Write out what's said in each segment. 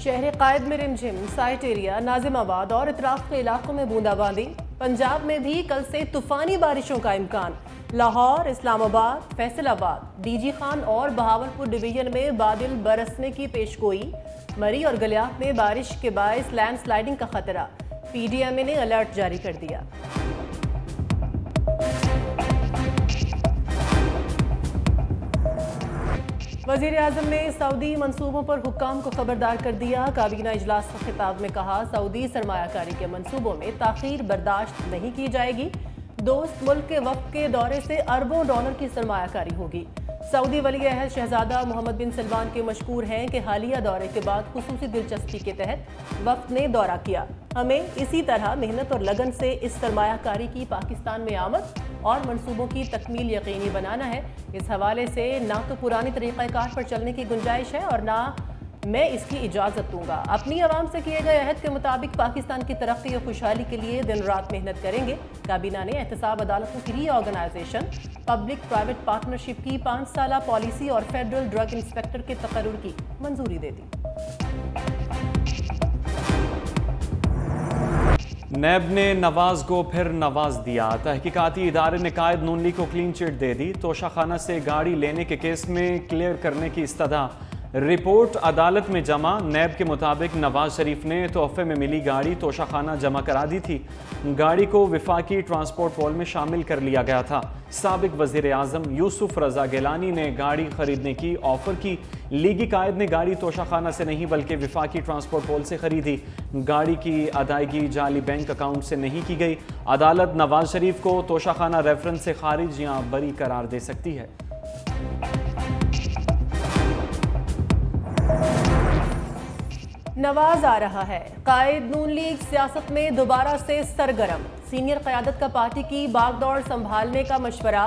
شہر قائد میں رمجھم، site area, ناظم آباد اور اطراف کے علاقوں میں بوندا باندی۔ پنجاب میں بھی کل سے طوفانی بارشوں کا امکان۔ لاہور، اسلام آباد، فیصل آباد، ڈی جی خان اور بہاولپور ڈویژن میں بادل برسنے کی پیشگوئی۔ مری اور گلیاف میں بارش کے باعث لینڈ سلائیڈنگ کا خطرہ، پی ڈی ایم اے نے الرٹ جاری کر دیا۔ وزیر اعظم نے سعودی منصوبوں پر حکام کو خبردار کر دیا۔ کابینہ اجلاس کے خطاب میں کہا، سعودی سرمایہ کاری کے منصوبوں میں تاخیر برداشت نہیں کی جائے گی۔ دوست ملک کے وفد کے دورے سے اربوں ڈالر کی سرمایہ کاری ہوگی۔ سعودی ولی عہد شہزادہ محمد بن سلمان کے مشکور ہیں کہ حالیہ دورے کے بعد خصوصی دلچسپی کے تحت وفد نے دورہ کیا۔ ہمیں اسی طرح محنت اور لگن سے اس سرمایہ کاری کی پاکستان میں آمد اور منصوبوں کی تکمیل یقینی بنانا ہے۔ اس حوالے سے نہ تو پرانی طریقہ کار پر چلنے کی گنجائش ہے اور نہ میں اس کی اجازت دوں گا۔ اپنی عوام سے کیے گئے عہد کے مطابق پاکستان کی ترقی اور خوشحالی کے لیے دن رات محنت کریں گے۔ کابینہ نے احتساب عدالتوں کی ری آرگنائزیشن، پبلک پرائیویٹ پارٹنرشپ کی 5 سالہ پالیسی اور فیڈرل ڈرگ انسپیکٹر کے تقرر کی منظوری دے دی۔ نیب نے نواز کو پھر نواز دیا۔ تحقیقاتی ادارے نے قائد نون لیگ کو کلین چٹ دے دی۔ توشہ خانہ سے گاڑی لینے کے کیس میں کلیئر کرنے کی استدعا، رپورٹ عدالت میں جمع۔ نیب کے مطابق نواز شریف نے تحفے میں ملی گاڑی توشہ خانہ جمع کرا دی تھی۔ گاڑی کو وفاقی ٹرانسپورٹ پول میں شامل کر لیا گیا تھا۔ سابق وزیر اعظم یوسف رضا گیلانی نے گاڑی خریدنے کی آفر کی۔ لیگی قائد نے گاڑی توشہ خانہ سے نہیں بلکہ وفاقی ٹرانسپورٹ پول سے خریدی۔ گاڑی کی ادائیگی جعلی بینک اکاؤنٹ سے نہیں کی گئی۔ عدالت نواز شریف کو توشہ خانہ ریفرنس سے خارج یا بری قرار دے سکتی ہے۔ نواز آ رہا ہے، قائد نون لیگ سیاست میں دوبارہ سے سرگرم۔ سینئر قیادت کا پارٹی کی باغ دوڑ سنبھالنے کا مشورہ۔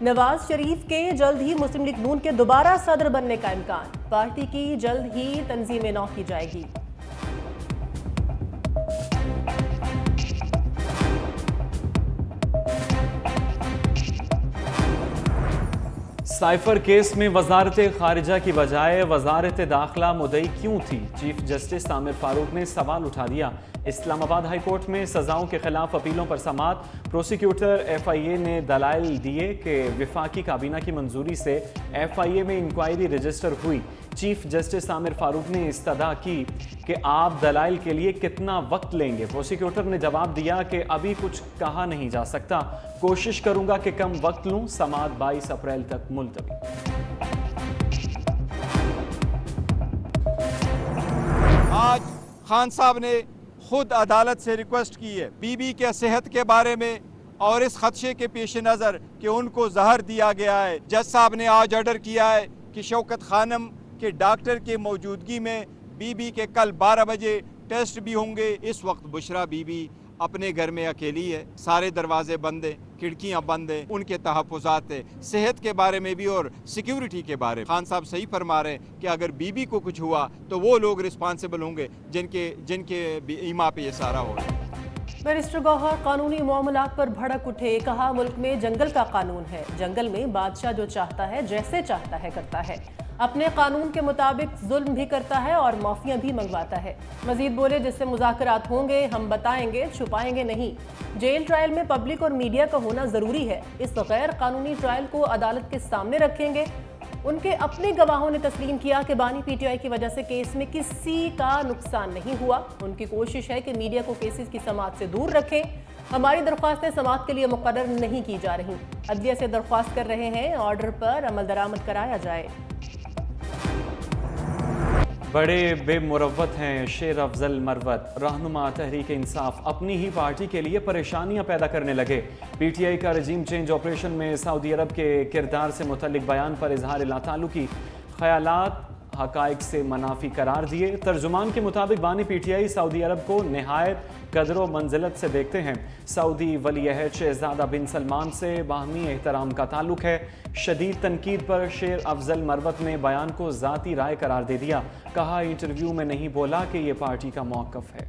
نواز شریف کے جلد ہی مسلم لیگ نون کے دوبارہ صدر بننے کا امکان۔ پارٹی کی جلد ہی تنظیم نو کی جائے گی۔ سائفر کیس میں وزارت خارجہ کی بجائے وزارت داخلہ مدعی کیوں تھی؟ چیف جسٹس عامر فاروق نے سوال اٹھا دیا۔ اسلام آباد ہائی کورٹ میں سزاؤں کے خلاف اپیلوں پر سماعت۔ پروسیکیوٹر ایف آئی اے نے دلائل دیے کہ وفاقی کابینہ کی منظوری سے ایف آئی اے میں انکوائری رجسٹر ہوئی۔ چیف جسٹس عامر فاروق نے استدعا کی کہ آپ دلائل کے لیے کتنا وقت لیں گے؟ پروسیکیوٹر نے جواب دیا کہ ابھی کچھ کہا نہیں جا سکتا، کوشش کروں گا کہ کم وقت لوں۔ سماعت 22 اپریل تک ملتوی۔ آج خان صاحب نے خود عدالت سے ریکویسٹ کی ہے بی بی کے صحت کے بارے میں اور اس خدشے کے پیش نظر کہ ان کو زہر دیا گیا ہے۔ جج صاحب نے آج آرڈر کیا ہے کہ شوکت خانم کے ڈاکٹر کے موجودگی میں بی بی کے کل 12 بجے ٹیسٹ بھی ہوں گے۔ اس وقت بشرا بی بی اپنے گھر میں اکیلی ہے، سارے دروازے بند ہیں، کھڑکیاں بند ہیں، ان کے تحفظات ہیں صحت کے بارے میں بھی اور سیکیورٹی کے بارے میں۔ خان صاحب صحیح فرما رہے ہیں کہ اگر بی بی کو کچھ ہوا تو وہ لوگ رسپانسبل ہوں گے جن کے ایما پہ یہ سارا ہوگا۔ بیرسٹر گوہر قانونی معاملات پر بھڑک اٹھے، کہا ملک میں جنگل کا قانون ہے، جنگل میں بادشاہ جو چاہتا ہے جیسے چاہتا ہے کرتا ہے، اپنے قانون کے مطابق ظلم بھی کرتا ہے اور معافیاں بھی منگواتا ہے۔ مزید بولے، جس سے مذاکرات ہوں گے ہم بتائیں گے، چھپائیں گے نہیں۔ جیل ٹرائل میں پبلک اور میڈیا کا ہونا ضروری ہے۔ اس غیر قانونی ٹرائل کو عدالت کے سامنے رکھیں گے۔ ان کے اپنے گواہوں نے تسلیم کیا کہ بانی پی ٹی آئی کی وجہ سے کیس میں کسی کا نقصان نہیں ہوا۔ ان کی کوشش ہے کہ میڈیا کو کیسز کی سماعت سے دور رکھیں۔ ہماری درخواستیں سماعت کے لیے مقرر نہیں کی جا رہی، عدلیہ سے درخواست کر رہے ہیں آرڈر پر عمل درآمد کرایا جائے۔ بڑے بے مروت ہیں شیر افضل مروت، رہنما تحریک انصاف اپنی ہی پارٹی کے لیے پریشانیاں پیدا کرنے لگے۔ پی ٹی آئی کا رجیم چینج آپریشن میں سعودی عرب کے کردار سے متعلق بیان پر اظہار لا تعلقی، خیالات حقائق سے منافی قرار دیے۔ ترجمان کے مطابق بانی پی ٹی آئی سعودی عرب کو نہایت قدر و منزلت سے دیکھتے ہیں۔ سعودی ولی عہد شہزادہ بن سلمان سے باہمی احترام کا تعلق ہے۔ شدید تنقید پر شیر افضل مروت نے بیان کو ذاتی رائے قرار دے دیا، کہا انٹرویو میں نہیں بولا کہ یہ پارٹی کا موقف ہے۔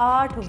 8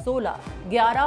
16, 11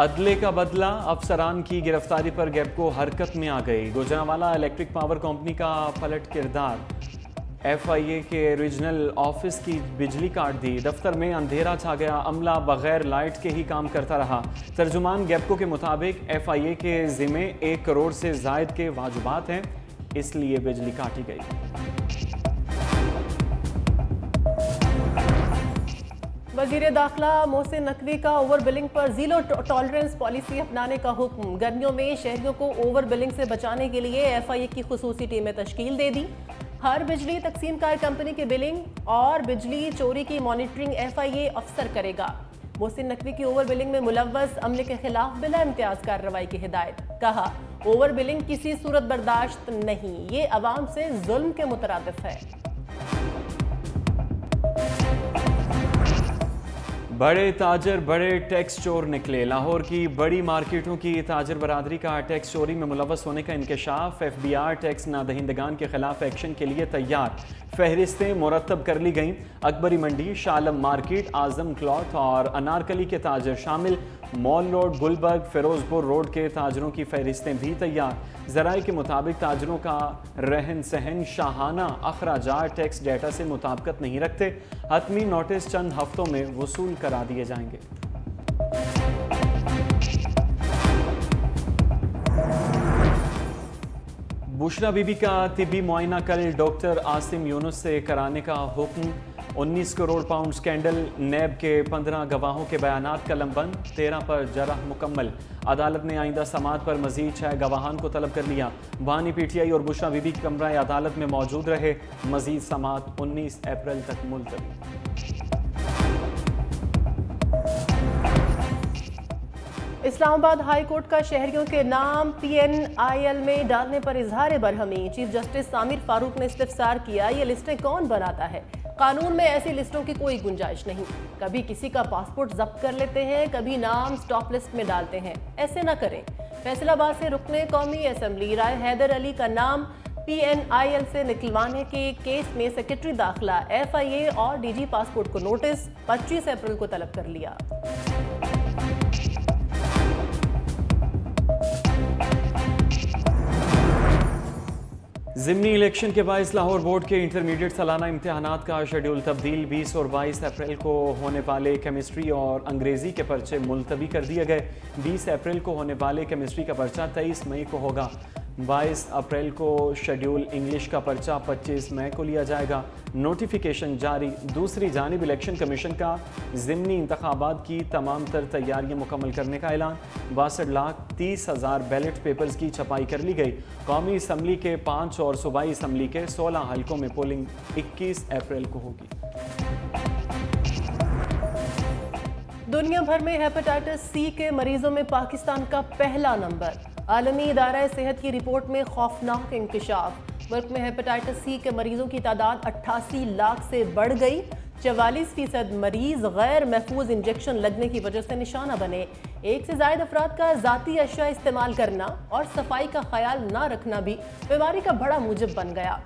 عدلے کا بدلہ، افسران کی گرفتاری پر گیپکو حرکت میں آ گئی۔ گوجرانوالہ الیکٹرک پاور کمپنی کا پلٹ کردار، ایف آئی اے کے ریجنل آفس کی بجلی کاٹ دی، دفتر میں اندھیرا چھا گیا، عملہ بغیر لائٹ کے ہی کام کرتا رہا۔ ترجمان گیپکو کے مطابق ایف آئی اے کے ذمے 1 کروڑ سے زائد کے واجبات ہیں، اس لیے بجلی کاٹی گئی۔ وزیر داخلہ محسن نقوی کا اوور بلنگ پر زیرو ٹالرنس پالیسی اپنانے کا حکم۔ گرمیوں میں شہریوں کو اوور بلنگ سے بچانے کے لیے ایف آئی اے کی خصوصی ٹیمیں تشکیل دے دی۔ ہر بجلی تقسیم کار کمپنی کی بلنگ اور بجلی چوری کی مانیٹرنگ ایف آئی اے افسر کرے گا۔ محسن نقوی کی اوور بلنگ میں ملوث عملے کے خلاف بلا امتیاز کارروائی کی ہدایت۔ کہا، اوور بلنگ کسی صورت برداشت نہیں، یہ عوام سے ظلم کے مترادف ہے۔ بڑے تاجر بڑے ٹیکس چور نکلے، لاہور کی بڑی مارکیٹوں کی تاجر برادری کا ٹیکس چوری میں ملوث ہونے کا انکشاف۔ ایف بی آر ٹیکس نادہندگان کے خلاف ایکشن کے لیے تیار، فہرستیں مرتب کر لی گئیں۔ اکبری منڈی، شالم مارکیٹ، اعظم کلاتھ اور انارکلی کے تاجر شامل۔ مال روڈ، گلبرگ، فیروز پور روڈ کے تاجروں کی فہرستیں بھی تیار۔ ذرائع کے مطابق تاجروں کا رہن سہن، شاہانہ اخراجات ٹیکس ڈیٹا سے مطابقت نہیں رکھتے، حتمی نوٹس چند ہفتوں میں وصول کرا دیے جائیں گے۔ بشرا بی بی کا طبی معائنہ کل ڈاکٹر عاصم یونس سے کرانے کا حکم۔ 19 کروڑ پاؤنڈ سکینڈل، نیب کے 15 گواہوں کے بیانات قلم بند، 13 پر جرح مکمل۔ عدالت نے آئندہ سماعت پر مزید 6 گواہان کو طلب کر لیا۔ بانی پی ٹی آئی اور بشرا بی بی کمرہ عدالت میں موجود رہے، مزید سماعت 19 اپریل تک ملتوی۔ اسلام آباد ہائی کورٹ کا شہریوں کے نام پی این آئی ایل میں ڈالنے پر اظہار برہمی۔ چیف جسٹس عامر فاروق نے استفسار کیا، یہ لسٹیں کون بناتا ہے؟ قانون میں ایسی لسٹوں کی کوئی گنجائش نہیں۔ کبھی کسی کا پاسپورٹ ضبط کر لیتے ہیں، کبھی نام سٹاپ لسٹ میں ڈالتے ہیں، ایسے نہ کریں۔ فیصل آباد سے رکن قومی اسمبلی رائے حیدر علی کا نام پی این آئی ایل سے نکلوانے کے کیس میں سیکرٹری داخلہ ایف آئی اے اور ڈی جی پاسپورٹ کو نوٹس 25 اپریل کو طلب کر لیا۔ ضمنی الیکشن کے باعث لاہور بورڈ کے انٹرمیڈیٹ سالانہ امتحانات کا شیڈول تبدیل، 20 اور 22 اپریل کو ہونے والے کیمسٹری اور انگریزی کے پرچے ملتوی کر دیے گئے۔ 20 اپریل کو ہونے والے کیمسٹری کا پرچہ 23 مئی کو ہوگا۔ 22 اپریل کو شیڈول انگلش کا پرچہ 25 مئی کو لیا جائے گا۔ نوٹیفیکیشن جاری۔ دوسری جانب الیکشن کمیشن کا ضمنی انتخابات کی تمام تر تیاریاں مکمل کرنے کا اعلان۔ 62,30,000 بیلٹ پیپرز کی چھپائی کر لی گئی۔ قومی اسمبلی کے 5 اور صوبائی اسمبلی کے 16 حلقوں میں پولنگ 21 اپریل کو ہوگی۔ دنیا بھر میں ہیپاٹائٹس سی کے مریضوں میں پاکستان کا پہلا نمبر۔ عالمی ادارہ صحت کی رپورٹ میں خوفناک انکشاف۔ ملک میں ہیپاٹائٹس سی کے مریضوں کی تعداد 88 لاکھ سے بڑھ گئی۔ 44% مریض غیر محفوظ انجیکشن لگنے کی وجہ سے نشانہ بنے۔ 1 سے زائد افراد کا ذاتی اشیاء استعمال کرنا اور صفائی کا خیال نہ رکھنا بھی بیماری کا بڑا موجب بن گیا۔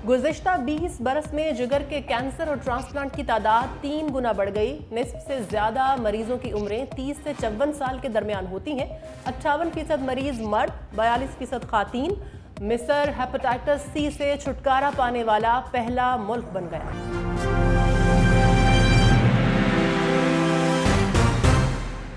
گزشتہ 20 برس میں جگر کے کینسر اور ٹرانسپلانٹ کی تعداد 3 گنا بڑھ گئی۔ نصف سے زیادہ مریضوں کی عمریں 30 سے 54 سال کے درمیان ہوتی ہیں۔ 58% مریض مرد، 42% خواتین۔ مصر ہیپاٹائٹس سی سے چھٹکارا پانے والا پہلا ملک بن گیا۔